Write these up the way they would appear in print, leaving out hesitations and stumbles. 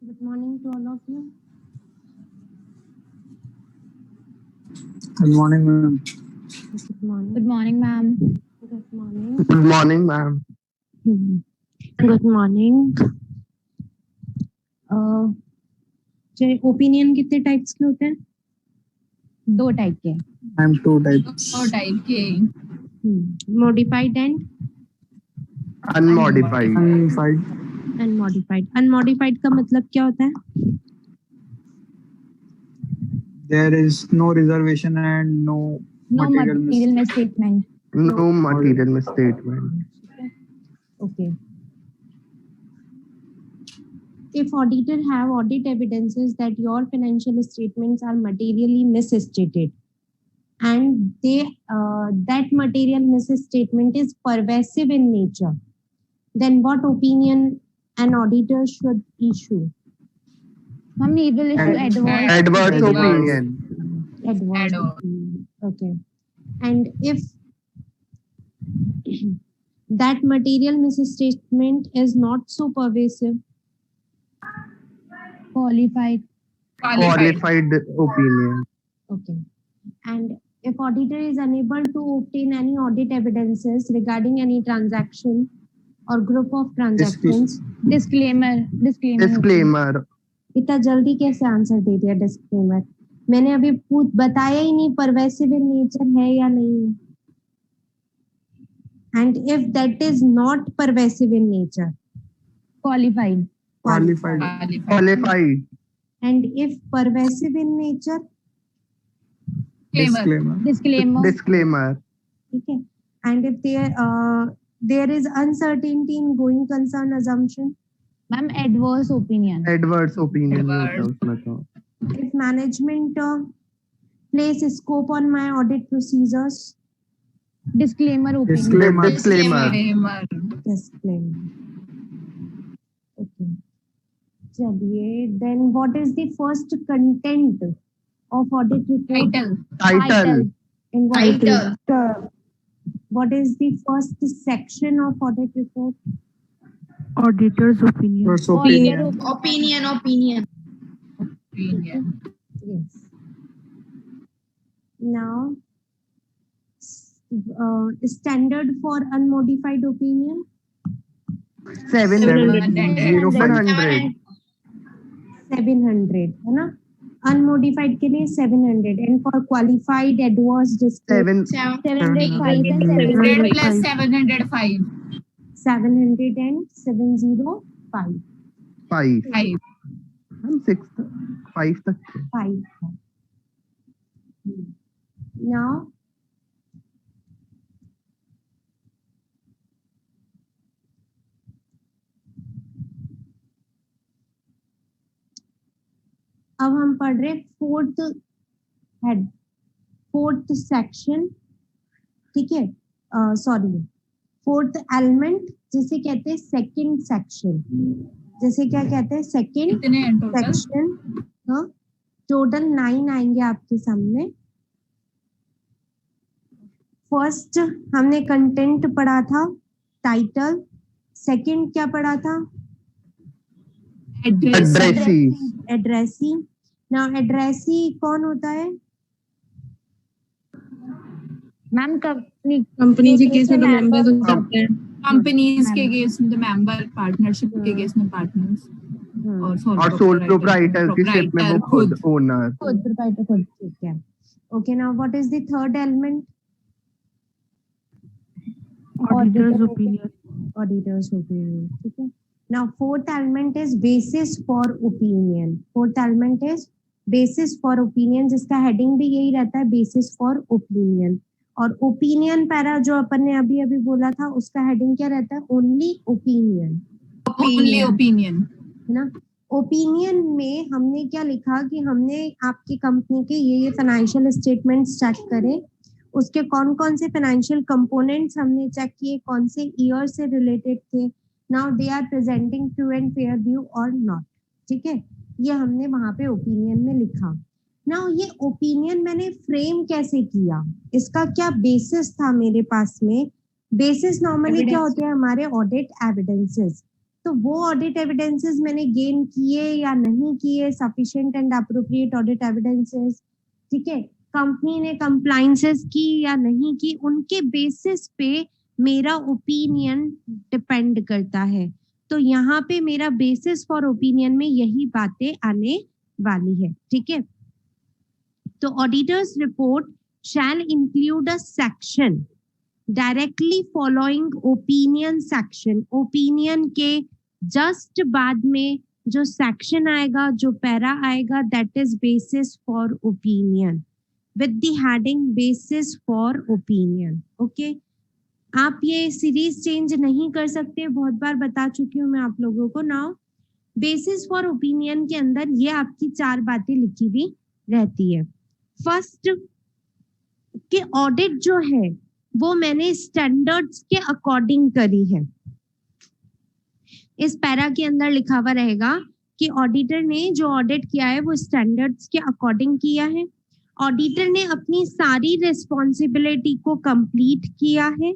Good morning to all of you. Good morning, ma'am. Good morning. Good morning, ma'am. Good morning. Good morning, ma'am. Good morning. Opinion कितने types के होते हैं? 2 type के। I'm 2 types. 2 type के। Modified and Unmodified. Unmodified. Unmodified. Unmodified का मतलब क्या होता है? There is no reservation and no No material material misstatement. No material misstatement. Okay. If auditor have audit evidences that your financial statements are materially misstated and that material misstatement is pervasive in nature, then what opinion an auditor should issue? Ma'am, he will issue adverse. Adverse opinion. Adverse opinion. Okay. And if that material misstatement is not so pervasive, Qualified. Qualified opinion. okay. And if auditor is unable to obtain any audit evidences regarding any transaction or group of transactions, Disclaimer. Disclaimer. इतना जल्दी कैसे answer दे दिया disclaimer? मैंने अभी बताया ही नहीं pervasive in nature है या नहीं है. And if that is not pervasive in nature, Qualified. Qualified. and if pervasive in nature, Disclaimer. Disclaimer. okay. And if there is uncertainty in going concern assumption, Ma'am, adverse opinion. Adverse opinion होता है उसमें तो. if management place scope on my audit procedures, Disclaimer opinion. Disclaimer. disclaimer. Okay. चलिए, then what is the first content of audit report? Title. And what is the first section of audit report? Auditor's opinion. First opinion. Opinion. Yes. Now, standard for unmodified opinion? 700. 700 है ना? Unmodified के लिए 700 and for qualified adverse disclaimer 705 and 700 plus 705. 700 and 705. 5. हम 5 तक थे. 5. Now, अब हम पढ़ रहे फोर्थ सेक्शन. ठीक है, सॉरी, फोर्थ एलिमेंट जिसे कहते हैं सेकंड सेक्शन. जैसे क्या कहते हैं सेकंड सेक्शन. टोटल 9 आएंगे आपके सामने. फर्स्ट हमने कंटेंट पढ़ा था, टाइटल. सेकंड क्या पढ़ा था? एड्रेसी. नाउ एड्रेसी कौन होता है? मैम, कंपनी के केस में तो मेंबर होते हैं. कंपनीज के केस में तो मेंबर, पार्टनरशिप के केस में पार्टनर्स, और सोल प्रोप्राइटर की शिप में वो खुद ओनर. ठीक है. Okay, now what is the third element? Auditor's opinion. Auditor's opinion. ठीक है. Now fourth element is basis for opinion. Fourth element is basis for opinion, जिसका heading भी यही रहता है, basis for opinion. और opinion पैरा जो अपन ने अभी बोला था उसका heading क्या रहता है? only opinion. है ना? ओपिनियन में हमने क्या लिखा कि हमने आपकी कंपनी के ये फाइनेंशियल स्टेटमेंट्स चेक करे, उसके कौन कौन से फाइनेंशियल कंपोनेंट्स हमने चेक किए, कौन से ईयर से रिलेटेड थे, now they are presenting true and fair view और नॉट. ठीक है, ये हमने वहां पे ओपिनियन में लिखा. नाउ ये ओपिनियन मैंने फ्रेम कैसे किया, इसका क्या बेसिस था मेरे पास में? बेसिस नॉर्मली क्या होते हैं हमारे ऑडिट एविडेंसेस. तो वो ऑडिट एविडेंसेस मैंने गेन किए या नहीं किए, sufficient and appropriate audit evidences, ठीक है, कंपनी ने कंप्लायंसेस की या नहीं की, उनके बेसिस पे मेरा ओपिनियन डिपेंड करता है। तो यहाँ पे मेरा बेसिस फॉर ओपिनियन में यही बातें आने वाली है, ठीक है। तो auditors report shall include a section directly following opinion section. Opinion के जस्ट बाद में जो सेक्शन आएगा, जो पैरा आएगा, that is basis for opinion with the heading basis for opinion. Okay, आप ये सीरीज चेंज नहीं कर सकते, बहुत बार बता चुकी हूँ मैं आप लोगों को। नाउ बेसिस फॉर ओपिनियन के अंदर ये आपकी 4 बातें लिखी हुई रहती है। फर्स्ट कि ऑडिट जो है वो मैंने स्टैंडर्ड्स के अकॉर्डिंग करी है। इस पैरा के अंदर लिखा हुआ रहेगा कि ऑडिटर ने जो ऑडिट किया है वो स्टैंडर्ड्स के अकॉर्डिंग किया है। ऑडिटर ने अपनी सारी रिस्पॉन्सिबिलिटी को कंप्लीट किया है,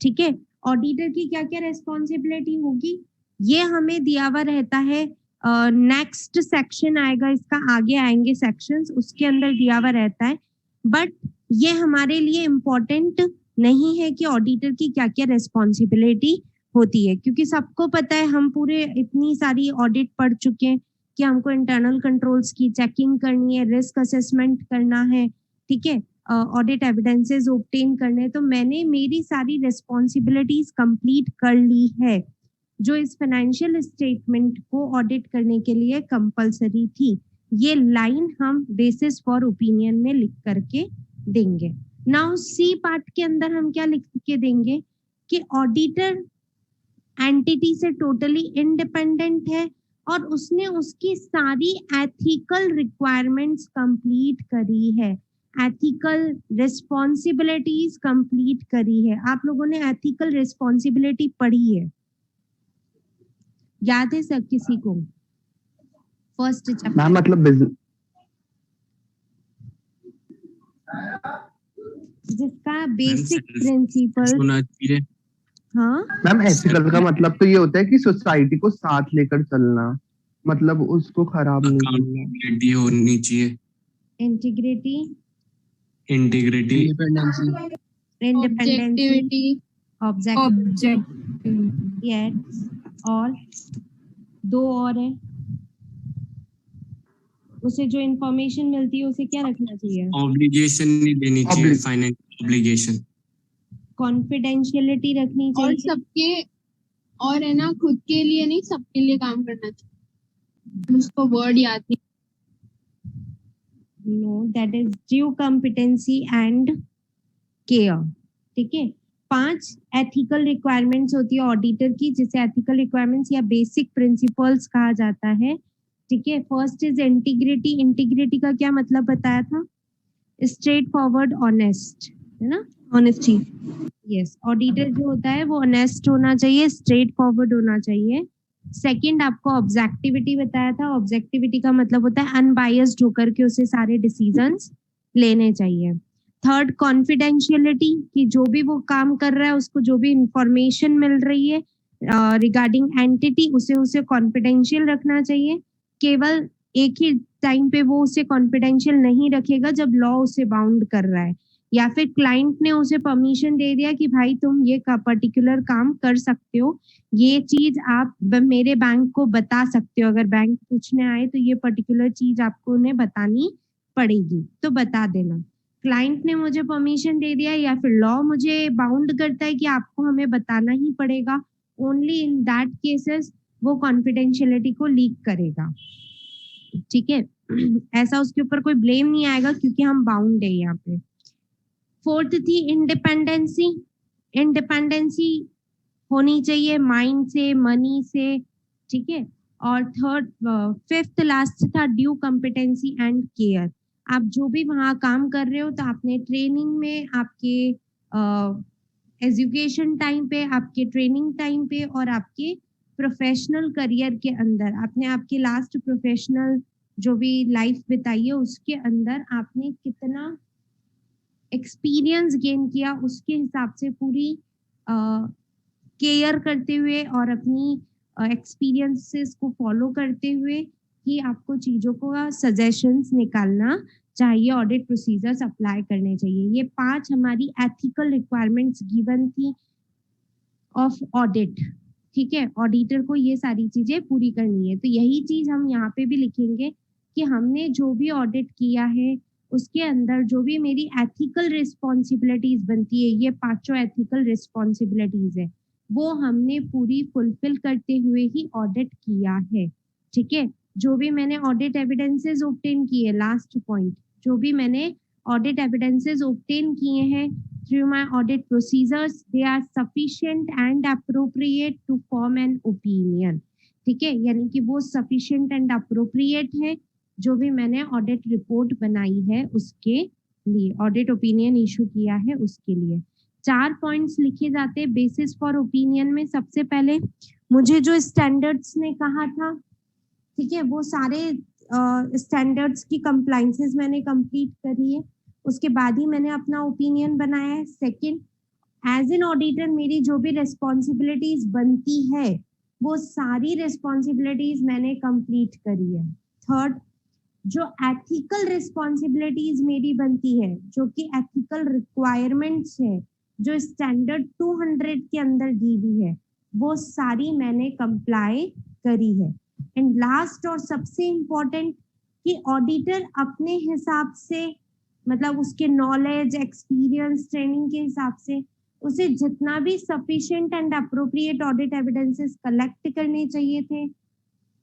ठीक है। ऑडिटर की क्या क्या रिस्पॉन्सिबिलिटी होगी ये हमें दिया हुआ रहता है। नेक्स्ट सेक्शन आएगा, इसका आगे आएंगे सेक्शंस, उसके अंदर दिया हुआ रहता है। बट ये हमारे लिए इम्पोर्टेंट नहीं है कि ऑडिटर की क्या क्या रिस्पॉन्सिबिलिटी होती है, क्योंकि सबको पता है, हम पूरे इतनी सारी ऑडिट पढ़ चुके हैं कि हमको इंटरनल कंट्रोल्स की चेकिंग करनी है, रिस्क असेसमेंट करना है, ठीक है, ऑडिट एविडेंसेस ऑब्टेन करने। तो मैंने मेरी सारी रिस्पॉन्सिबिलिटीज कंप्लीट कर ली है जो इस फाइनेंशियल स्टेटमेंट को ऑडिट करने के लिए कंपलसरी थी। ये लाइन हम बेसिस फॉर ओपिनियन में लिख करके देंगे। नाउ सी पार्ट के अंदर हम क्या लिख के देंगे कि ऑडिटर एंटिटी से टोटली इंडिपेंडेंट है और उसने उसकी सारी एथिकल रिक्वायरमेंट्स कंप्लीट करी है, एथिकल रिस्पॉन्सिबिलिटीज कंप्लीट करी है। आप लोगों ने एथिकल रिस्पॉन्सिबिलिटी पढ़ी है, याद है सब किसी को? फर्स्ट चैप्टर मतलब जिसका बेसिक प्रिंसिपल। हाँ मैम, एथिकल का मतलब तो ये होता है कि सोसाइटी को साथ लेकर चलना, मतलब उसको खराब नहीं करना। होनी चाहिए, integrity, independency, independency, objectivity, yes, और 2 और है। उसे जो इंफॉर्मेशन मिलती है उसे क्या रखना चाहिए? ऑब्लिगेशन नहीं देनी चाहिए, फाइनेंशियल ऑब्लिगेशन, कॉन्फिडेंशियलिटी रखनी और चाहिए। सबके, और है ना, खुद के लिए नहीं सबके लिए काम करना चाहिए। उसको वर्ड याद नहीं। No, that is due competency and care, ठीक है। 5 एथिकल रिक्वायरमेंट्स होती है ऑडिटर की, जिसे एथिकल रिक्वायरमेंट्स या बेसिक प्रिंसिपल्स कहा जाता है, ठीक है। First is integrity. इंटीग्रिटी का क्या मतलब बताया था? स्ट्रेट फॉरवर्ड, ऑनेस्ट, है ना, ऑनेस्टी। यस, ऑडिटर जो होता है वो ऑनेस्ट होना चाहिए, स्ट्रेट फॉरवर्ड होना चाहिए। सेकंड आपको ऑब्जेक्टिविटी बताया था। ऑब्जेक्टिविटी का मतलब होता है अनबायस्ड होकर के उसे सारे डिसीजंस लेने चाहिए। थर्ड कॉन्फिडेंशियलिटी, कि जो भी वो काम कर रहा है उसको जो भी इंफॉर्मेशन मिल रही है रिगार्डिंग एंटिटी उसे कॉन्फिडेंशियल रखना चाहिए। केवल एक ही टाइम पे वो उसे कॉन्फिडेंशियल नहीं रखेगा जब लॉ उसे बाउंड कर रहा है, या फिर क्लाइंट ने उसे परमिशन दे दिया कि भाई तुम ये पर्टिकुलर काम कर सकते हो, ये चीज आप मेरे बैंक को बता सकते हो, अगर बैंक पूछने आए तो ये पर्टिकुलर चीज आपको उन्हें बतानी पड़ेगी, तो बता देना। क्लाइंट ने मुझे परमिशन दे दिया या फिर लॉ मुझे बाउंड करता है कि आपको हमें बताना ही पड़ेगा, ओनली इन दैट केसेस वो कॉन्फिडेंशियलिटी को लीक करेगा, ठीक है। ऐसा उसके ऊपर कोई ब्लेम नहीं आएगा क्योंकि हम बाउंड है यहाँ पे। फोर्थ थी इंडिपेंडेंसी। इंडिपेंडेंसी होनी चाहिए माइंड से, मनी से, ठीक है। और थर्ड, फिफ्थ लास्ट था ड्यू कॉम्पिटेंसी एंड केयर। आप जो भी वहाँ काम कर रहे हो तो आपने ट्रेनिंग में, आपके एजुकेशन टाइम पे, आपके ट्रेनिंग टाइम पे और आपके प्रोफेशनल करियर के अंदर, आपने आपकी लास्ट प्रोफेशनल जो भी लाइफ बिताई है उसके अंदर आपने कितना एक्सपीरियंस गेन किया, उसके हिसाब से पूरी केयर करते हुए और अपनी एक्सपीरियंसेस को फॉलो करते हुए ही आपको चीजों को सजेशंस निकालना चाहिए, ऑडिट प्रोसीजर्स अप्लाई करने चाहिए। ये 5 हमारी एथिकल रिक्वायरमेंट्स गिवन थी ऑफ ऑडिट, ठीक है। ऑडिटर को ये सारी चीजें पूरी करनी है। तो यही चीज हम यहाँ पे भी लिखेंगे कि हमने जो भी ऑडिट किया है उसके अंदर जो भी मेरी एथिकल रिस्पॉन्सिबिलिटीज बनती है, ये 5 एथिकल रिस्पॉन्सिबिलिटीज है, वो हमने पूरी फुलफिल करते हुए ही ऑडिट किया है, ठीक है। जो भी मैंने ऑडिट एविडेंसेस ऑब्टेन किए, लास्ट पॉइंट, जो भी मैंने ऑडिट एविडेंसेस ऑब्टेन किए हैं through my audit procedures, they are sufficient and appropriate to form an opinion, ठीक है। यानी कि वो sufficient and appropriate है जो भी मैंने ऑडिट रिपोर्ट बनाई है उसके लिए, ऑडिट ओपिनियन इशू किया है उसके लिए। 4 पॉइंट्स लिखे जाते हैं बेसिस फॉर ओपिनियन में। सबसे पहले मुझे जो स्टैंडर्ड्स ने कहा था, ठीक है, वो सारे स्टैंडर्ड्स की कंप्लाइंसेस मैंने कंप्लीट करी है, उसके बाद ही मैंने अपना ओपिनियन बनाया है। सेकंड, एज एन ऑडिटर मेरी जो भी रिस्पॉन्सिबिलिटीज बनती है वो सारी रिस्पॉन्सिबिलिटीज मैंने कंप्लीट करी है। थर्ड, जो एथिकल रिस्पॉन्सिबिलिटीज मेरी बनती है, जो कि एथिकल रिक्वायरमेंट्स है जो स्टैंडर्ड 200 के अंदर दी हुई है, वो सारी मैंने कंप्लाई करी है। एंड लास्ट और सबसे इम्पोर्टेंट कि ऑडिटर अपने हिसाब से, मतलब उसके नॉलेज, एक्सपीरियंस, ट्रेनिंग के हिसाब से उसे जितना भी sufficient and appropriate audit evidences collect करने चाहिए थे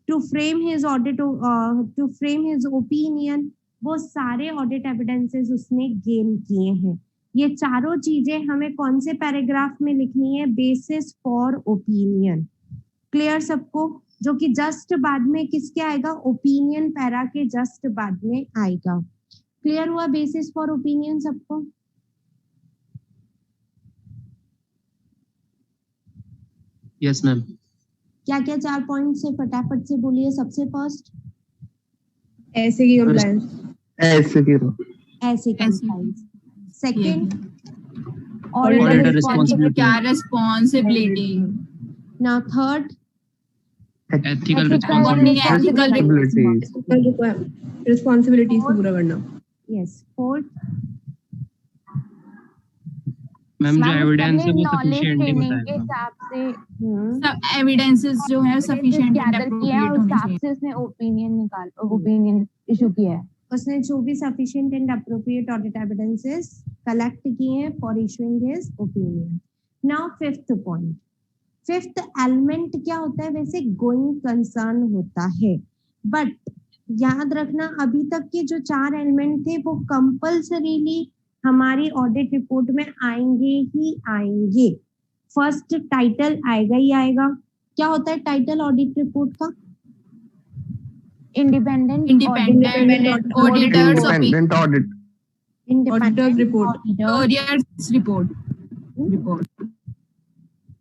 to frame his audit, to frame his opinion, वो सारे ऑडिट एविडेंसेस उसने गेन किए हैं। ये चारों चीजें हमें कौन से पैराग्राफ में लिखनी है? Basis for opinion. क्लियर सबको? जो कि जस्ट बाद में किसके आएगा? ओपिनियन पैरा के जस्ट बाद में आएगा। क्लियर हुआ बेसिस फॉर ओपिनियन सबको? Yes ma'am. क्या क्या 4 पॉइंट से फटाफट से बोलिए। सबसे फर्स्ट, ऐसे की कंप्लायंस, ऐसे की कंप्लायंस। सेकंड, ऑडिटर रिस्पांसिबिलिटी, क्या responsibility. Now third, ethical responsibilities को पूरा करना। यस। फोर्थ, मैम जो एविडेंस है वो सफिशिएंट नहीं के बताया। हिसाब से सब एविडेंसेस जो है सफिशिएंट एंड अप्रोप्रिएट होने चाहिए। से उसने ओपिनियन इशू किया है। उसने जो भी sufficient and appropriate audit evidences collect किए हैं for issuing his opinion. Now fifth point, fifth element क्या होता है? वैसे गोइंग कंसर्न होता है, बट याद रखना अभी तक के जो 4 एलिमेंट थे वो कंपल्सरीली हमारी ऑडिट रिपोर्ट में आएंगे ही आएंगे। फर्स्ट, टाइटल आएगा ही आएगा। क्या होता है टाइटल ऑडिट रिपोर्ट का? Independent auditors audit, auditors report.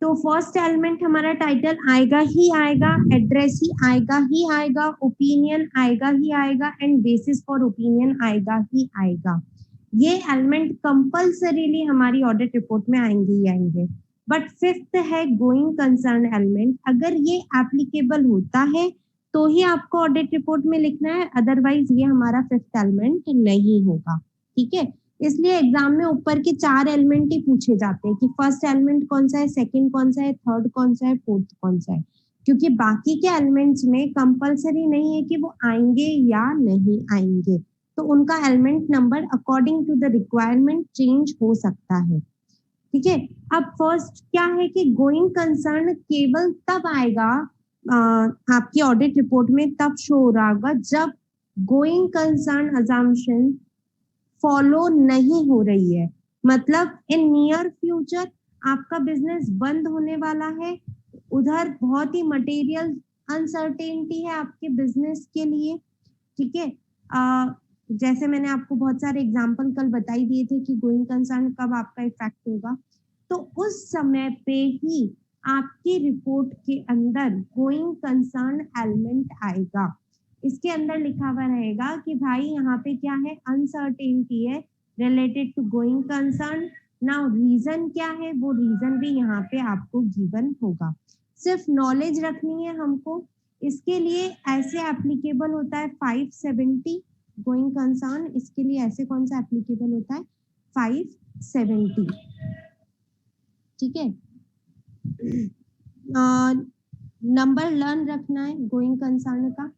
तो फर्स्ट एलिमेंट हमारा टाइटल आएगा ही आएगा, एड्रेस ही आएगा ही आएगा, ओपिनियन आएगा ही आएगा, एंड बेसिस फॉर ओपिनियन आएगा ही आएगा। ये एलिमेंट कंपल्सरीली हमारी ऑडिट रिपोर्ट में आएंगे ही आएंगे। बट फिफ्थ है गोइंग कंसर्न एलिमेंट। अगर ये एप्लीकेबल होता है तो ही आपको ऑडिट रिपोर्ट में लिखना है, अदरवाइज ये हमारा फिफ्थ एलिमेंट नहीं होगा, ठीक है। इसलिए एग्जाम में ऊपर के 4 एलिमेंट ही पूछे जाते हैं कि फर्स्ट एलिमेंट कौन सा है, सेकंड कौन सा है, थर्ड कौन सा है, फोर्थ कौन सा है, क्योंकि बाकी के एलिमेंट्स में कंपलसरी नहीं है कि वो आएंगे या नहीं आएंगे, तो उनका element number according to the requirement change हो सकता है, ठीक है। अब फर्स्ट क्या है कि गोइंग कंसर्न केवल तब आएगा आपकी ऑडिट रिपोर्ट में, तब शो हो रहा होगा जब गोइंग कंसर्न अजम्पशन फॉलो नहीं हो रही है। मतलब इन नियर फ्यूचर आपका बिजनेस बंद होने वाला है, उधर बहुत ही मटेरियल अनसर्टेनिटी है आपके बिजनेस के लिए, ठीक है। जैसे मैंने आपको बहुत सारे एग्जांपल कल बताई दिए थे कि गोइंग कंसर्न कब आपका इफेक्ट होगा, तो उस समय पे ही आपकी रिपोर्ट के अंदर गोइंग कंसर्न एलिमेंट आएगा। इसके अंदर लिखा हुआ रहेगा कि भाई यहाँ पे क्या है, अनसर्टेनिटी है related to going concern. Now reason क्या है, वो रीजन भी यहाँ पे आपको गिवन होगा। सिर्फ नॉलेज रखनी है हमको। इसके लिए ऐसे एप्लीकेबल होता है 570 गोइंग कंसर्न, इसके लिए ऐसे कौन सा एप्लीकेबल होता है 570, ठीक है। नंबर लर्न रखना है गोइंग कंसर्न का।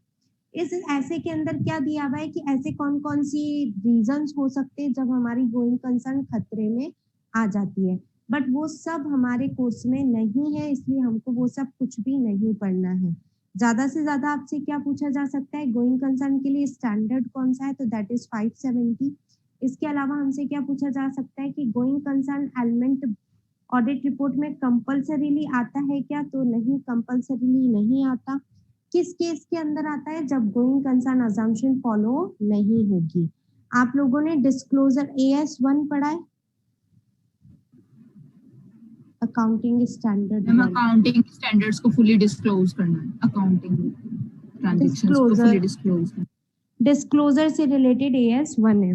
इस ऐसे के अंदर क्या दिया हुआ है कि ऐसे कौन कौन सी रीजंस हो सकते हैं जब हमारी गोइंग कंसर्न खतरे में आ जाती है, बट वो सब हमारे कोर्स में नहीं है, इसलिए हमको वो सब कुछ भी नहीं पढ़ना है। ज्यादा से ज्यादा आपसे क्या पूछा जा सकता है, गोइंग कंसर्न के लिए स्टैंडर्ड कौन सा है, तो दैट इज 570। इसके अलावा हमसे क्या पूछा जा सकता है कि going concern element audit report में कंपल्सरीली आता है क्या, तो नहीं, कंपल्सरीली नहीं आता। किस केस के अंदर आता है, जब गोइंग कंसर्न अजम्पशन फॉलो नहीं होगी। आप लोगों ने डिस्क्लोजर AS1 पढ़ा है, अकाउंटिंग स्टैंडर्ड। हम अकाउंटिंग स्टैंडर्ड्स को फुली डिस्क्लोज करना है, अकाउंटिंग ट्रांजैक्शंस को फुली डिस्क्लोज करना। डिस्क्लोजर से रिलेटेड AS1 है।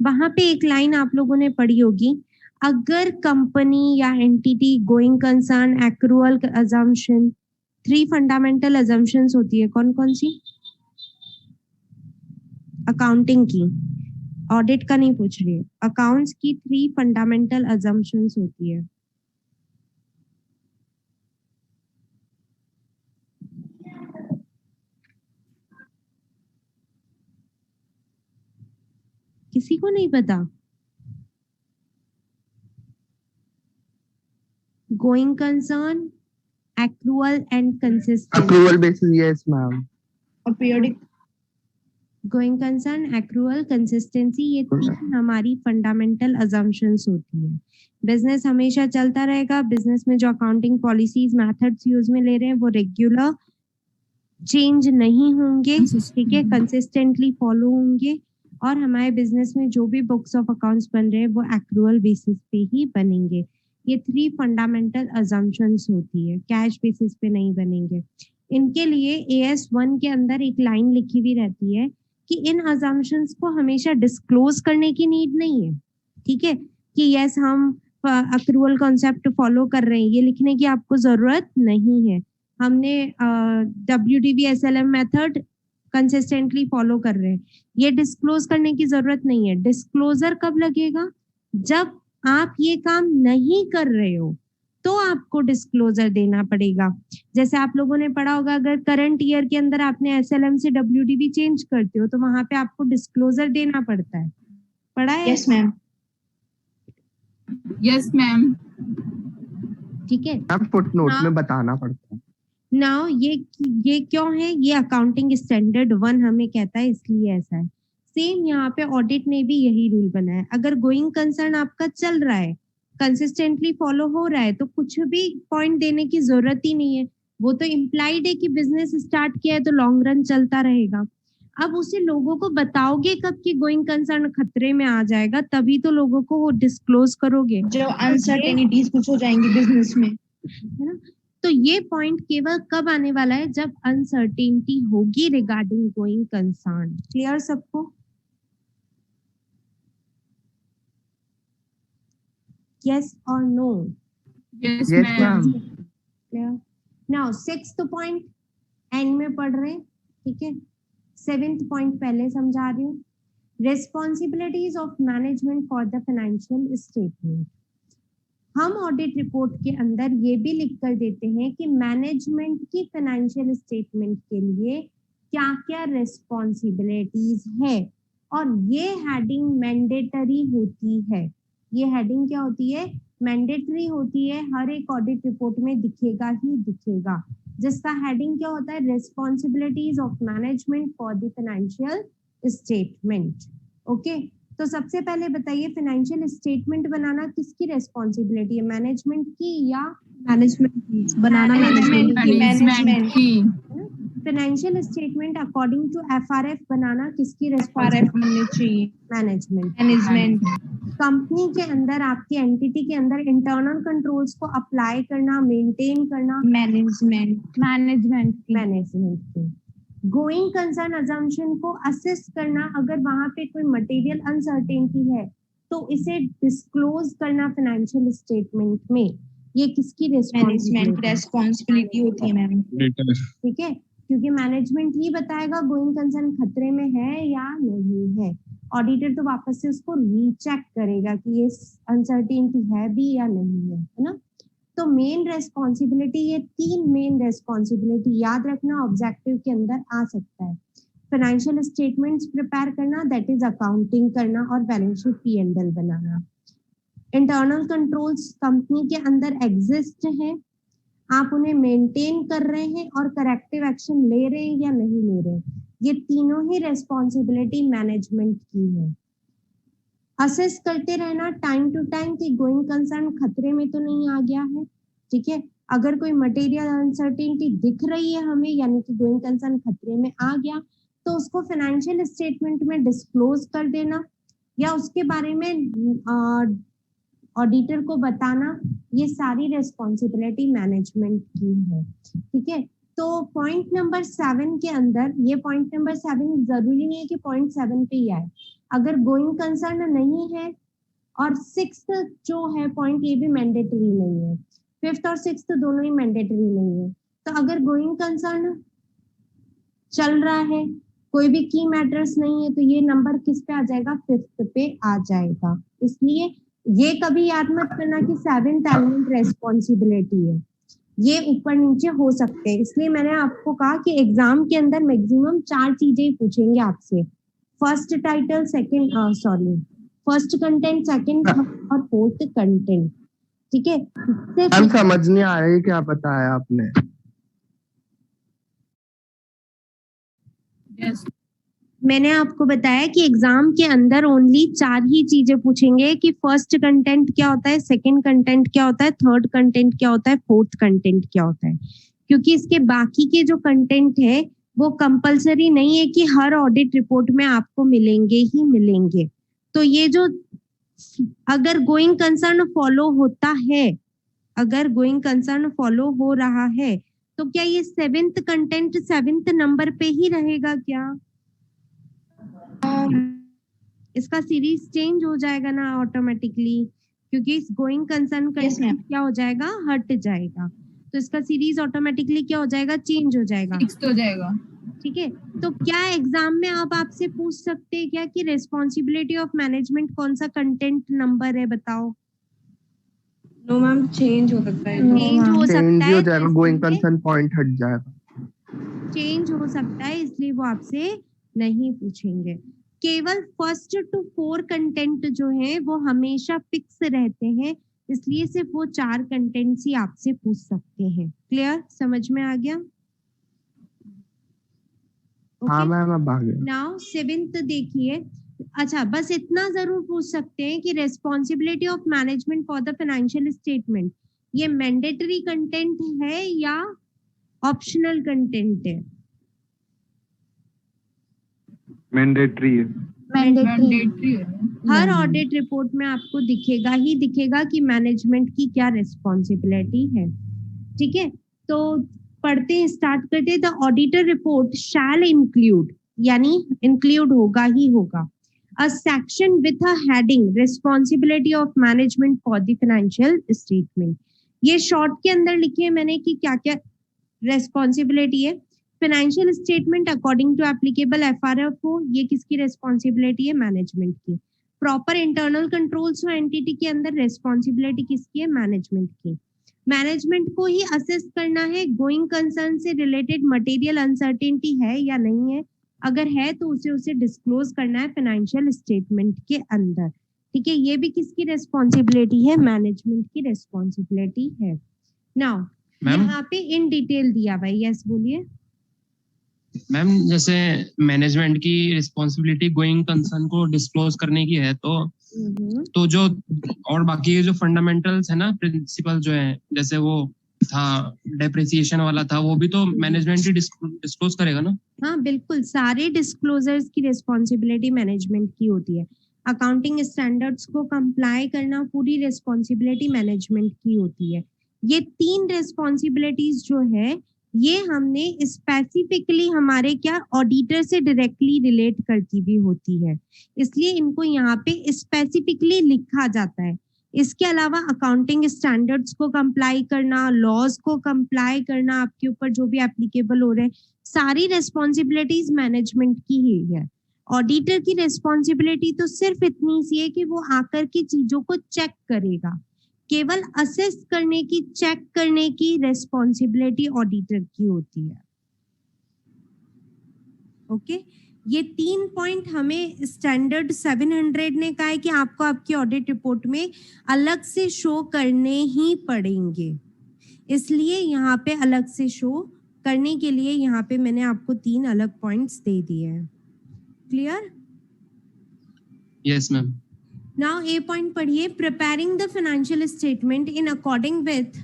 वहां पे एक लाइन आप लोगों ने पढ़ी होगी, अगर कंपनी या entity going concern accrual assumption, 3 fundamental assumptions होती है, कौन कौन सी, अकाउंटिंग की, ऑडिट का नहीं पूछ रही है, अकाउंट्स की 3 फंडामेंटल अजम्पशंस होती है। किसी को नहीं पता, going concern, accrual and consistency, Accrual basis, yes ma'am. और periodic going concern, accrual, consistency, ये 3 हमारी फंडामेंटल assumptions होती है। बिजनेस हमेशा चलता रहेगा, बिजनेस में जो अकाउंटिंग पॉलिसीज मेथड्स यूज में ले रहे हैं वो रेगुलर चेंज नहीं होंगे, ठीक है, कंसिस्टेंटली फॉलो होंगे, और हमारे बिजनेस में जो भी बुक्स ऑफ अकाउंट्स बन रहे हैं वो एक्रूअल बेसिस पे ही बनेंगे। ये 3 फंडामेंटल अजम्पशंस होती है, कैश बेसिस पे नहीं बनेंगे। इनके लिए AS1 के अंदर एक लाइन लिखी हुई रहती है कि इन अजम्पशंस को हमेशा डिस्क्लोज करने की नीड नहीं है, ठीक है, कि यस हम अक्रूअल कॉन्सेप्ट फॉलो कर रहे हैं, ये लिखने की आपको जरूरत नहीं है। हमने WDV SLM method consistently follow कर रहे हैं, ये डिस्क्लोज करने की जरूरत नहीं है। डिस्क्लोजर कब लगेगा, जब आप ये काम नहीं कर रहे हो तो आपको डिस्क्लोजर देना पड़ेगा। जैसे आप लोगों ने पढ़ा होगा, अगर करंट ईयर के अंदर आपने SLM से WDV चेंज करते हो तो वहां पे आपको डिस्क्लोजर देना पड़ता है, पढ़ा है? यस मैम, यस मैम, ठीक है, मैम फुटनोट में बताना पड़ता है। नाउ ये क्यों है, ये अकाउंटिंग स्टैंडर्ड 1 हमें कहता है, इसलिए ऐसा है। सेम यहाँ पे ऑडिट ने भी यही रूल बनाया, अगर गोइंग कंसर्न आपका चल रहा है, कंसिस्टेंटली फॉलो हो रहा है, तो कुछ भी पॉइंट देने की जरूरत ही नहीं है, वो तो इम्प्लाइड है कि बिजनेस स्टार्ट किया है तो लॉन्ग रन चलता रहेगा। अब उसे लोगों को बताओगे कब कि गोइंग कंसर्न खतरे में आ जाएगा, तभी तो लोगों को वो डिस्क्लोज करोगे, जो अनसर्टेनिटीज कुछ हो जाएंगी बिजनेस में, है ना। तो ये पॉइंट केवल कब आने वाला है, जब अनसर्टेनिटी होगी रिगार्डिंग गोइंग कंसर्न। क्लियर सबको? Yes or no? Yes Yes ma'am, ma'am. Clear? Now 6th point and में पढ़ रहे हैं, ठीक है। 7th पॉइंट पहले समझा रही हूँ, responsibilities of management for the financial statement. हम ऑडिट रिपोर्ट के अंदर ये भी लिख कर देते हैं कि मैनेजमेंट की फाइनेंशियल स्टेटमेंट के लिए क्या क्या रिस्पॉन्सिबिलिटीज है, और ये हेडिंग मैंडेटरी होती है। ये हेडिंग क्या होती है, मैंडेटरी होती है, हर एक ऑडिट रिपोर्ट में दिखेगा ही दिखेगा, जिसका हेडिंग क्या होता है, responsibilities of management for the financial statement. Okay, तो सबसे पहले बताइए, फाइनेंशियल स्टेटमेंट बनाना किसकी रेस्पॉन्सिबिलिटी है, मैनेजमेंट की या मैनेजमेंट बनाना, मैनेजमेंट की, financial statement according to FRF बनाना किसकी RF रेस्पॉन्सिबिलिटी, बननी चाहिए, मैनेजमेंट। मैनेजमेंट, कंपनी के अंदर, आपकी एंटिटी के अंदर इंटरनल कंट्रोल्स को अप्लाई करना, मेंटेन करना, मैनेजमेंट, मैनेजमेंट की। गोइंग कंसर्न अजम्पशन को असेस करना, अगर वहां पे कोई मटेरियल अनसर्टेनिटी है तो इसे डिस्क्लोज करना फाइनेंशियल स्टेटमेंट में, ये किसकी मैनेजमेंट रिस्पॉन्सिबिलिटी? रेस्पॉन्सिबिलिटी होती है मैम। ठीक है, क्योंकि मैनेजमेंट ही बताएगा गोइंग कंसर्न खतरे में है या नहीं है। ऑडिटर तो वापस से उसको रीचेक करेगा कि ये अनसर्टेनिटी है भी या नहीं है ना। तो मेन रेस्पॉन्सिबिलिटी, ये 3 मेन रेस्पॉन्सिबिलिटी याद रखना ऑब्जेक्टिव के अंदर आ सकता है। फाइनेंशियल स्टेटमेंट्स प्रिपेयर करना, दैट इज अकाउंटिंग करना और बैलेंस शीट P&L बनाना। इंटरनल कंट्रोल्स कंपनी के अंदर एग्जिस्ट हैं, आप उन्हें मेंटेन कर रहे हैं और करेक्टिव एक्शन ले रहे हैं या नहीं ले रहे हैं, ये तीनों ही रेस्पॉन्सिबिलिटी मैनेजमेंट की है। असेस करते रहना टाइम टू टाइम कि गोइंग कंसर्न खतरे में तो नहीं आ गया है। ठीक है, अगर कोई मटेरियल अनसर्टेनिटी दिख रही है हमें, यानी कि गोइंग कंसर्न खतरे में आ गया, तो उसको फाइनेंशियल स्टेटमेंट में डिस्क्लोज कर देना या उसके बारे में ऑडिटर को बताना, ये सारी रेस्पॉन्सिबिलिटी मैनेजमेंट की है। ठीक है, तो पॉइंट नंबर 7 के अंदर, ये पॉइंट नंबर 7 जरूरी नहीं है कि पॉइंट 7 पे ही आए, अगर गोइंग कंसर्न नहीं है और 6th जो है पॉइंट, ये भी मैंडेटरी नहीं है, 5th और 6th दोनों ही मैंडेटरी नहीं है। तो अगर गोइंग कंसर्न चल रहा है, कोई भी की मैटर्स नहीं है, तो ये नंबर किस पे आ जाएगा? 5th पे आ जाएगा। इसलिए ये कभी याद मत करना कि 7th एलिमेंट रेस्पॉन्सिबिलिटी है, ये ऊपर नीचे हो सकते हैं। इसलिए मैंने आपको कहा कि एग्जाम के अंदर मैक्सिमम 4 चीजें ही पूछेंगे आपसे, first title, first content, second और फोर्थ कंटेंट। ठीक है, हम समझ नहीं आ रही क्या बताया आपने। Yes. मैंने आपको बताया कि एग्जाम के अंदर ओनली 4 ही चीजें पूछेंगे कि फर्स्ट कंटेंट क्या होता है, सेकंड कंटेंट क्या होता है, थर्ड कंटेंट क्या होता है, फोर्थ कंटेंट क्या होता है। क्योंकि इसके बाकी के जो कंटेंट है वो कंपलसरी नहीं है कि हर ऑडिट रिपोर्ट में आपको मिलेंगे ही मिलेंगे। तो ये जो अगर गोइंग कंसर्न फॉलो होता है, अगर गोइंग कंसर्न फॉलो हो रहा है, तो क्या ये 7th कंटेंट 7th नंबर पे ही रहेगा क्या? इसका सीरीज चेंज हो जाएगा ना ऑटोमेटिकली, क्योंकि इस गोइंग कंसर्न कंटेंट क्या हो जाएगा? हट जाएगा। तो इसका सीरीज ऑटोमेटिकली क्या हो जाएगा? चेंज हो जाएगा, 6th हो जाएगा। ठीक है। तो क्या एग्जाम में आप आपसे पूछ सकते हैं क्या कि रेस्पॉन्सिबिलिटी ऑफ मैनेजमेंट कौन सा कंटेंट नंबर है, बताओ? नो मैम, चेंज हो सकता है। चेंज हो सकता है, हो जाएगा, गोइंग कंसर्न पॉइंट हट जाएगा, चेंज हो सकता है, इसलिए वो आपसे नहीं पूछेंगे। केवल फर्स्ट टू 4 कंटेंट जो है वो हमेशा फिक्स रहते हैं, इसलिए सिर्फ वो 4 कंटेंट्स ही आपसे पूछ सकते हैं। क्लियर, समझ में आ गया? हाँ मैम, अब आ गया। नाउ 7th देखिए। अच्छा, बस इतना जरूर पूछ सकते हैं कि responsibility of management for the financial statement, ये मैंडेटरी कंटेंट है या ऑप्शनल कंटेंट है? मैंडेटरी है। मैंडेटरी है। हर ऑडिट रिपोर्ट में आपको दिखेगा ही दिखेगा कि मैनेजमेंट की क्या रिस्पॉन्सिबिलिटी है। ठीक है, तो पढ़ते हैं, स्टार्ट करते हैं। The auditor report shall include, यानी इंक्लूड होगा ही होगा, a section with a heading responsibility of management for the financial statement. ये शॉर्ट के अंदर लिखे है मैंने कि क्या क्या रेस्पॉन्सिबिलिटी है। Financial statement according to applicable FRFO, ये किसकी रेस्पॉन्सिबिलिटी है? मैनेजमेंट की। प्रॉपर इंटरनल कंट्रोल्स और एंटिटी के अंदर रेस्पॉन्सिबिलिटी किसकी है? मैनेजमेंट की। मैनेजमेंट को ही असेस करना है गोइंग कंसर्न से रिलेटेड मटेरियल अनसर्टेनिटी है या नहीं है, अगर है तो उसे डिस्क्लोज करना है फाइनेंशियल स्टेटमेंट के अंदर। ठीक है, ये भी किसकी रेस्पॉन्सिबिलिटी है? मैनेजमेंट की रेस्पॉन्सिबिलिटी है। नाउ यहाँ पे इन डिटेल दिया भाई, यस बोलिए मैम। जैसे मैनेजमेंट की रिस्पॉन्सिबिलिटी गोइंग कंसर्न को डिस्क्लोज करने की है, तो जो और बाकी के जो फंडामेंटल्स है ना, प्रिंसिपल जो है, जैसे वो था डेप्रिसिएशन वाला था, वो भी तो मैनेजमेंट ही डिस्क्लोज करेगा ना? हाँ बिल्कुल, सारे डिस्क्लोजर्स की रिस्पॉन्सिबिलिटी मैनेजमेंट की होती है। अकाउंटिंग स्टैंडर्ड्स को कंप्लाई करना पूरी रिस्पॉन्सिबिलिटी मैनेजमेंट की होती है। ये 3 रिस्पॉन्सिबिलिटीज जो है ये हमने स्पेसिफिकली हमारे क्या ऑडिटर से डायरेक्टली रिलेट करती भी होती है, इसलिए इनको यहाँ पे स्पेसिफिकली लिखा जाता है। इसके अलावा अकाउंटिंग स्टैंडर्ड्स को कंप्लाई करना, लॉज को कंप्लाई करना, आपके ऊपर जो भी एप्लीकेबल हो रहे हैं, सारी रेस्पॉन्सिबिलिटीज मैनेजमेंट की ही है। ऑडिटर की रेस्पॉन्सिबिलिटी तो सिर्फ इतनी सी है कि वो आकर के चीजों को चेक करेगा, केवल असेस करने की, चेक करने की रेस्पॉन्सिबिलिटी ऑडिटर की होती है। ओके, ये 3 पॉइंट हमें स्टैंडर्ड 700 ने कहा है कि आपको आपकी ऑडिट रिपोर्ट में अलग से शो करने ही पड़ेंगे, इसलिए यहाँ पे अलग से शो करने के लिए यहाँ पे मैंने आपको 3 अलग पॉइंट्स दे दिए हैं। क्लियर? Yes ma'am. नाउ ए पॉइंट पढ़िए, preparing the financial statement in according with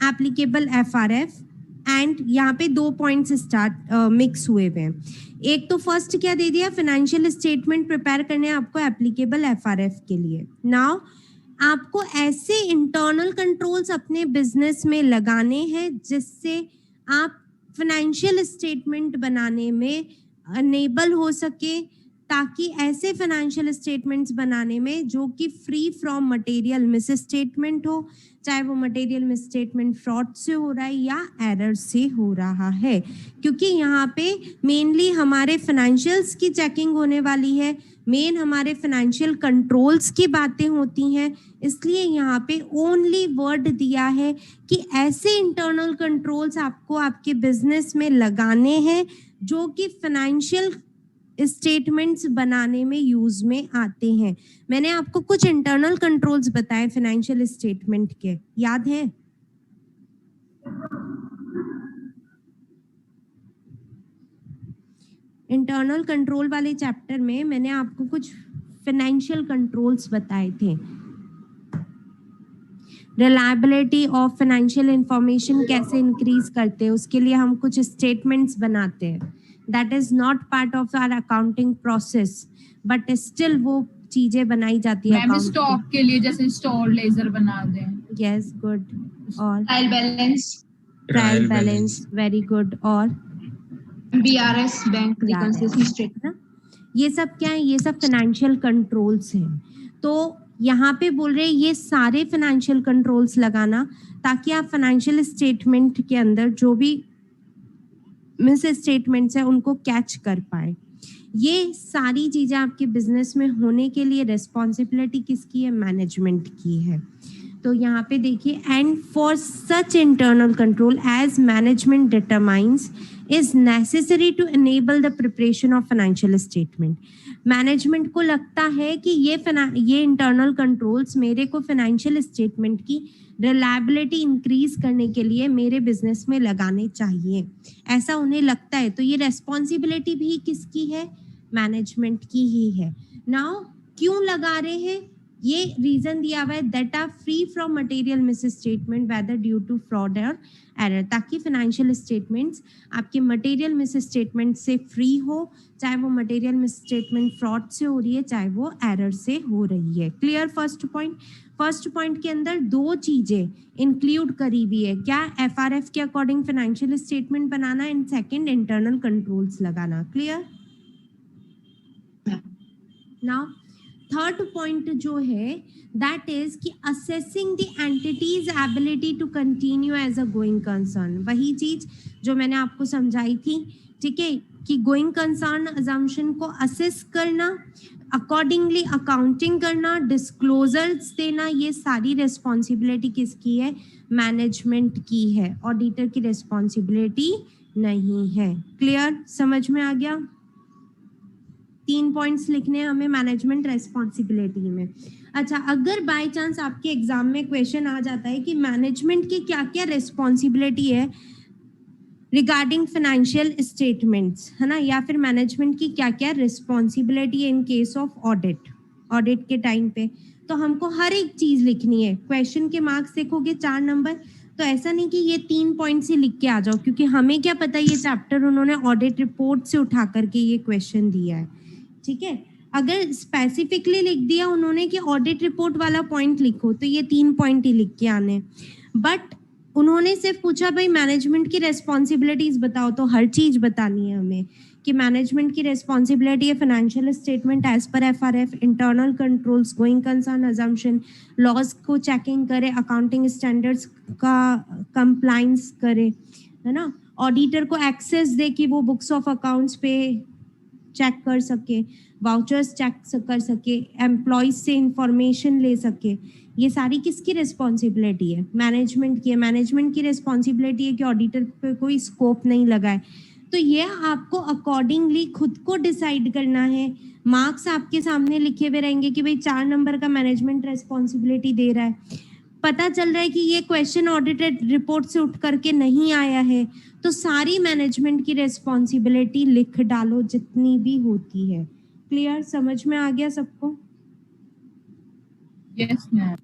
applicable FRF, and यहाँ पे 2 पॉइंट्स स्टार्ट मिक्स हुए हुए हैं। एक तो फर्स्ट क्या दे दिया, फाइनेंशियल स्टेटमेंट प्रिपेयर करने आपको एप्लीकेबल एफआरएफ के लिए। नाउ आपको ऐसे इंटरनल कंट्रोल्स अपने बिजनेस में लगाने हैं जिससे आप फाइनेंशियल स्टेटमेंट बनाने में अनेबल हो सके, ताकि ऐसे फाइनेंशियल स्टेटमेंट्स बनाने में जो कि free from material miss statement हो, चाहे वो मटेरियल मिस स्टेटमेंट फ्रॉड से हो रहा है या एरर से हो रहा है, क्योंकि यहाँ पे मेनली हमारे फाइनेंशियल्स की चेकिंग होने वाली है, मेन हमारे फाइनेंशियल कंट्रोल्स की बातें होती हैं, इसलिए यहाँ पे ओनली वर्ड दिया है कि ऐसे इंटरनल कंट्रोल्स आपको आपके बिजनेस में लगाने हैं जो कि फाइनेंशियल स्टेटमेंट्स बनाने में यूज में आते हैं। मैंने आपको कुछ इंटरनल कंट्रोल्स बताए फाइनेंशियल स्टेटमेंट के, याद है? इंटरनल कंट्रोल वाले चैप्टर में मैंने आपको कुछ फाइनेंशियल कंट्रोल्स बताए थे। रिलायबिलिटी ऑफ फाइनेंशियल इंफॉर्मेशन कैसे इंक्रीज करते हैं, उसके लिए हम कुछ स्टेटमेंट्स बनाते हैं। That is not part of our accounting process, but still वो चीजें बनाई जाती है। मैम स्टॉक के लिए जैसे स्टोर लेजर बना दें। Yes, good. और trial balance, trial balance, very good. और BRS बैंक रिकंसिलिएशन स्टेटमेंट, ये सब क्या है? ये सब फाइनेंशियल कंट्रोल्स हैं। तो यहाँ पे बोल रहे हैं ये सारे फाइनेंशियल कंट्रोल्स लगाना, ताकि आप फाइनेंशियल स्टेटमेंट के अंदर जो भी मिस स्टेटमेंट्स है उनको कैच कर पाए। ये सारी चीजें आपके बिजनेस में होने के लिए रिस्पॉन्सिबिलिटी किसकी है? मैनेजमेंट की है। तो यहाँ पे देखिए, and for such internal control as management determines is necessary to enable the preparation of financial statement. Management को लगता है कि ये इंटरनल कंट्रोल्स मेरे को फाइनेंशियल स्टेटमेंट की रिलायबिलिटी इंक्रीज करने के लिए मेरे बिजनेस में लगाने चाहिए, ऐसा उन्हें लगता है। तो ये रेस्पॉन्सिबिलिटी भी किसकी है? मैनेजमेंट की ही है। नाउ क्यों लगा रहे हैं? ये रीजन दिया हुआ है, that are free from material misstatement whether due to fraud और एरर, ताकि फाइनेंशियल स्टेटमेंट्स आपके मटेरियल मिस स्टेटमेंट से फ्री हो, चाहे वो मटेरियल मिस स्टेटमेंट फ्रॉड से हो रही है, चाहे वो एरर से हो रही है। क्लियर? फर्स्ट पॉइंट के अंदर 2 चीजें इंक्लूड करी हुई है, क्या? एफआरएफ के अकॉर्डिंग फाइनेंशियल स्टेटमेंट बनाना, एंड सेकंड इंटरनल कंट्रोल्स लगाना। क्लियर? नाउ थर्ड पॉइंट जो है दैट इज कि assessing the entity's ability to continue as a going concern. वही चीज जो मैंने आपको समझाई थी, ठीक है, कि गोइंग कंसर्न अजम्पशन को असेस करना, अकॉर्डिंगली अकाउंटिंग करना, डिस्क्लोजर्स देना, ये सारी रिस्पॉन्सिबिलिटी किसकी है? मैनेजमेंट की है। ऑडिटर की रिस्पॉन्सिबिलिटी नहीं है। क्लियर? समझ में आ गया? 3 पॉइंट्स लिखने हैं हमें मैनेजमेंट रेस्पॉन्सिबिलिटी में। अच्छा, अगर बाय चांस आपके एग्जाम में क्वेश्चन आ जाता है कि मैनेजमेंट की क्या क्या रिस्पॉन्सिबिलिटी है रिगार्डिंग फाइनेंशियल स्टेटमेंट्स, है ना, या फिर मैनेजमेंट की क्या क्या रिस्पॉन्सिबिलिटी है इन केस ऑफ ऑडिट के टाइम पे, तो हमको हर एक चीज लिखनी है। क्वेश्चन के मार्क्स देखोगे 4 नंबर, तो ऐसा नहीं कि ये 3 पॉइंट से लिख के आ जाओ, क्योंकि हमें क्या पता ये चैप्टर उन्होंने ऑडिट रिपोर्ट से उठा करके ये क्वेश्चन दिया है, ठीक है। अगर स्पेसिफिकली लिख दिया उन्होंने कि ऑडिट रिपोर्ट वाला पॉइंट लिखो, तो ये 3 पॉइंट ही लिख के आने। बट उन्होंने सिर्फ पूछा भाई मैनेजमेंट की रेस्पॉन्सिबिलिटीज बताओ, तो हर चीज बतानी है हमें कि मैनेजमेंट की रेस्पॉन्सिबिलिटी है financial statement as per FRF, internal controls, going concern assumption, laws को चेकिंग करे, अकाउंटिंग स्टैंडर्ड्स का कंप्लायंस करे, है ना, ऑडिटर को एक्सेस दे कि वो बुक्स ऑफ अकाउंट्स पे चेक कर सके, वाउचर्स चेक कर सके, एम्प्लॉयज से इंफॉर्मेशन ले सके। ये सारी किसकी रिस्पॉन्सिबिलिटी है? मैनेजमेंट की है। मैनेजमेंट की रिस्पॉन्सिबिलिटी है कि ऑडिटर पे कोई स्कोप नहीं लगाए। तो ये आपको अकॉर्डिंगली खुद को डिसाइड करना है। मार्क्स आपके सामने लिखे हुए रहेंगे कि भाई 4 नंबर का मैनेजमेंट रिस्पॉन्सिबिलिटी दे रहा है। पता चल रहा है कि ये क्वेश्चन ऑडिटेड रिपोर्ट से उठ करके नहीं आया है, तो सारी मैनेजमेंट की रिस्पॉन्सिबिलिटी लिख डालो जितनी भी होती है। क्लियर? समझ में आ गया सबको? Yes ma'am.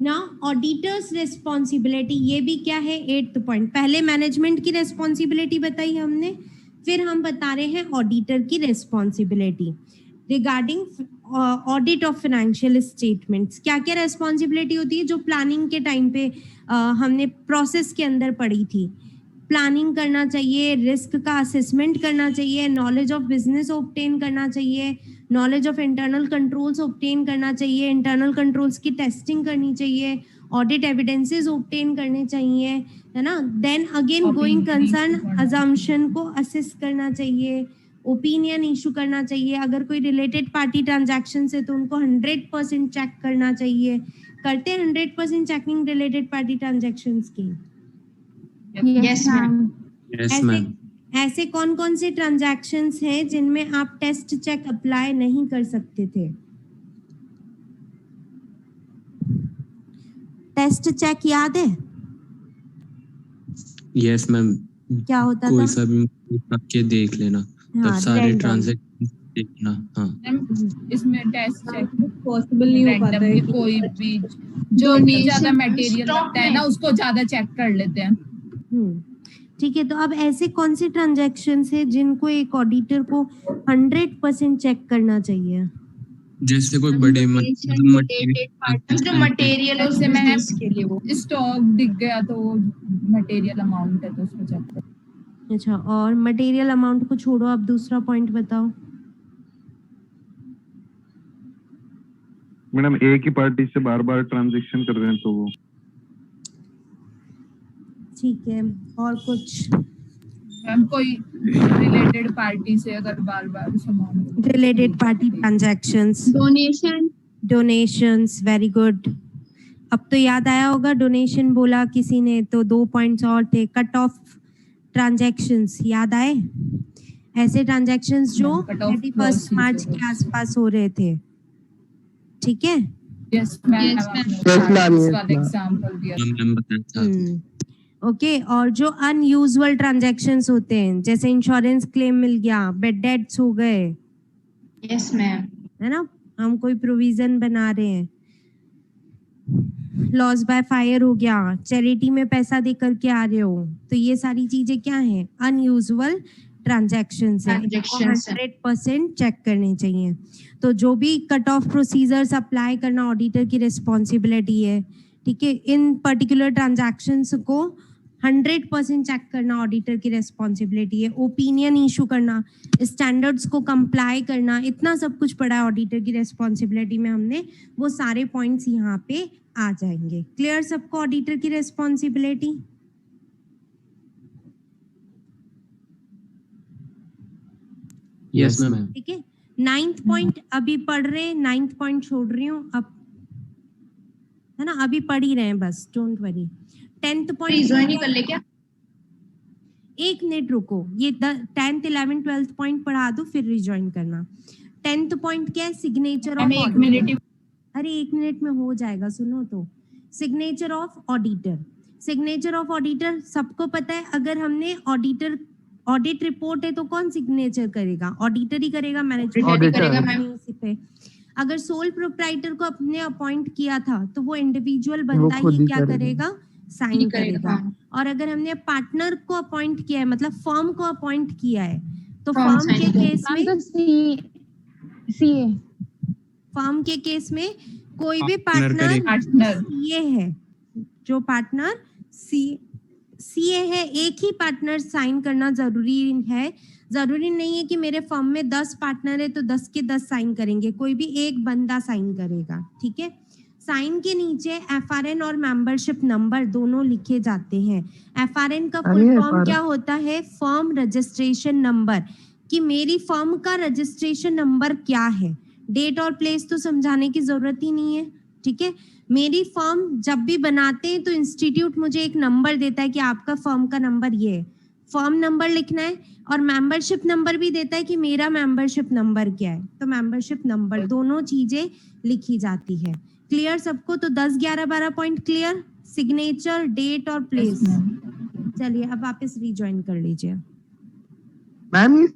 Now auditors responsibility, ये भी क्या है? 8th point. पहले मैनेजमेंट की रिस्पॉन्सिबिलिटी बताई हमने, फिर हम बता रहे हैं ऑडिटर की responsibility regarding audit of financial statements. क्या क्या रिस्पॉन्सिबिलिटी होती है जो प्लानिंग के टाइम पे हमने प्रोसेस के अंदर पढ़ी थी? प्लानिंग करना चाहिए, रिस्क का असेसमेंट करना चाहिए, नॉलेज ऑफ बिजनेस ऑब्टेन करना चाहिए, knowledge of internal controls obtain करना चाहिए, इंटरनल कंट्रोल्स की टेस्टिंग करनी चाहिए, ऑडिट एविडेंसेस ऑब्टेन करने चाहिए, है ना। Then again going concern assumption को असेस करना चाहिए, ओपिनियन इशू करना चाहिए। अगर कोई रिलेटेड पार्टी ट्रांजैक्शन है तो उनको 100% चेक करना चाहिए। करते हैं 100% चेकिंग रिलेटेड पार्टी ट्रांजैक्शंस की? Yes ma'am. Yes ma'am. ऐसे कौन कौन से ट्रांजैक्शंस हैं जिनमें आप टेस्ट चेक अप्लाई नहीं कर सकते थे? टेस्ट चेक याद है? Yes ma'am. क्या होता कोई था? सा भी के देख लेना, तब हाँ, सारे random। ट्रांजैक्शन देखना। हाँ इसमें टेस्ट चेक पॉसिबल नहीं हो पाता है। कोई भी जो भी ज्यादा मटेरियल लगता है ना उसको ज्यादा चेक कर लेते हैं। ठीक है, तो अब ऐसे कौन से ट्रांजैक्शंस है जिनको एक ऑडिटर को 100% चेक करना चाहिए? जैसे कोई बड़े मटेरियल और जैसे मैं बिजनेस के लिए वो स्टॉक दिख गया तो वो मटेरियल अमाउंट है तो उसको चेक कर। अच्छा, और मटेरियल अमाउंट को छोड़ो, आप दूसरा पॉइंट बताओ। मैडम एक ही पार्टी से बार बार ट्रांजैक्शन कर रहे हैं तो वो। ठीक है, और कुछ? मैम कोई रिलेटेड पार्टी से अगर बार बार सामान related party transactions, donations, very good. अब तो याद आया होगा, डोनेशन बोला किसी ने तो 2 पॉइंट्स और थे। कट ऑफ ट्रांजैक्शंस याद आए? ऐसे ट्रांजैक्शंस जो 31 मार्च के आसपास हो रहे थे। ठीक है, यस मैम। एग्जांपल दिया। ओके, और जो अनयूजुअल ट्रांजैक्शंस होते हैं जैसे इंश्योरेंस क्लेम मिल गया, बेड डेट्स हो गए, यस मैम, है ना, हम कोई प्रोविजन बना रहे हैं, लॉस बाय फायर हो गया, चैरिटी में पैसा दे करके आ रहे हो, तो ये सारी चीजें क्या हैं? अनयूजुअल ट्रांजैक्शंस है, 100% चेक करने चाहिए। तो जो भी कट ऑफ प्रोसीजर्स अप्लाई करना ऑडिटर की रिस्पॉन्सिबिलिटी है। ठीक है, इन पर्टिकुलर ट्रांजैक्शंस को 100% चेक करना ऑडिटर की रिस्पॉन्सिबिलिटी है। ओपिनियन इशू करना, स्टैंडर्ड्स को कंप्लाई करना, इतना सब कुछ पड़ा है ऑडिटर की रिस्पॉन्सिबिलिटी में हमने, वो सारे पॉइंट्स यहाँ पे आ जाएंगे। क्लियर सबको ऑडिटर की रिस्पॉन्सिबिलिटी? Yes ma'am. ठीक है, 9th पॉइंट अभी पढ़ रहे हैं, 9th पॉइंट छोड़ रही हूँ अब, है ना, अभी पढ़ ही रहे हैं बस, don't worry. 10th point join कर ले क्या? एक मिनट रुको, ये 10th 11th 12th पॉइंट पढ़ा दो फिर रिजॉइन करना। 10th पॉइंट क्या है? Signature of auditor. अरे 1 मिनट में हो जाएगा, सुनो तो। Signature of auditor, signature of auditor सबको पता है। अगर हमने ऑडिटर ऑडिट रिपोर्ट है तो कौन सिग्नेचर करेगा? ऑडिटर ही करेगा, मैनेजमेंट करेगा। अगर सोल प्रोप्राइटर को अपने अपॉइंट किया था तो वो इंडिविजुअल बंदा ही क्या करेगा? साइन करेगा। और अगर हमने पार्टनर को अपॉइंट किया है, मतलब फर्म को अपॉइंट किया है, तो फर्म के केस में फर्म के केस में कोई भी पार्टनर ये है, जो पार्टनर सीए है, एक ही पार्टनर साइन करना जरूरी है। जरूरी नहीं है कि मेरे फर्म में 10 पार्टनर है तो 10 के 10 साइन करेंगे, कोई भी एक बंदा साइन करेगा, ठीक है। साइन के नीचे एफआरएन और मेंबरशिप नंबर दोनों लिखे जाते हैं। एफआरएन का फुल फॉर्म क्या होता है? फर्म रजिस्ट्रेशन नंबर, कि मेरी फर्म का रजिस्ट्रेशन नंबर क्या है। डेट और प्लेस तो समझाने की जरूरत ही नहीं है, ठीक है। मेरी फर्म जब भी बनाते हैं तो इंस्टीट्यूट मुझे एक नंबर देता है कि आपका फर्म का नंबर ये है, फर्म नंबर लिखना है, और मेंबरशिप नंबर भी देता है कि मेरा मेंबरशिप नंबर क्या है, तो मेंबरशिप नंबर दोनों चीजें लिखी जाती है। क्लियर सबको? तो 10, 11, 12 पॉइंट क्लियर। सिग्नेचर, डेट और प्लेस। चलिए अब वापस रिज्वाइन कर लीजिए। मैम